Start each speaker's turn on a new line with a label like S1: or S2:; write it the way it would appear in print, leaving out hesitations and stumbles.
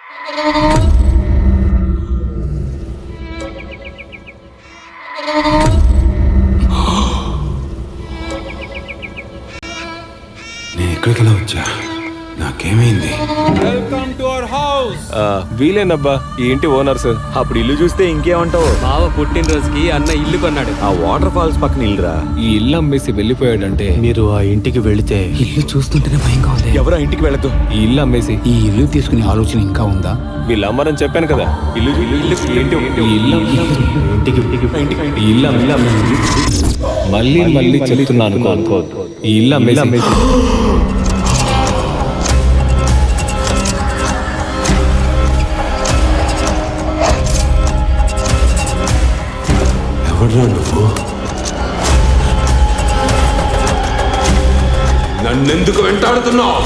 S1: నేను ఎక్కడికి వచ్చా? నాకేమైంది?
S2: Welcome to our house.
S3: వీలేనబ్బా ఈ ఇంటి ఓనర్ సార్.
S4: అప్పుడు ఇల్లు చూస్తే ఇంకేమంటావు?
S5: బావ పుట్టినరోజుకి అన్న ఇల్లు కొన్నాడు.
S4: ఆ వాటర్ ఫాల్స్ పక్కన ఇల్లురా.
S3: ఈ ఇల్లు అమ్మేసి వెళ్ళిపోయాడంటే
S6: మీరు ఆ ఇంటికి వెళితే
S1: ఇల్లు చూస్తుంటేనే భయంగా ఉంది.
S4: ఎవరు ఆ ఇంటికి వెళ్ళదు.
S3: ఈ ఇల్లు అమ్మేసి
S1: ఈ ఇల్లు తీసుకునే ఆలోచన ఇంకా ఉందా?
S3: వీళ్ళు అమ్మరని చెప్పాను కదా. ఇల్లు ఇల్లు ఇల్లు ఈ ఇల్లు ఈ ఇల్లు మళ్ళీ మళ్ళీ చెప్తున్నాను అనుకోవద్దు. ఈ ఇల్లు అమ్మేసి
S1: ఎవడ్రా నువ్వు? నన్నెందుకు వెంటాడుతున్నావు?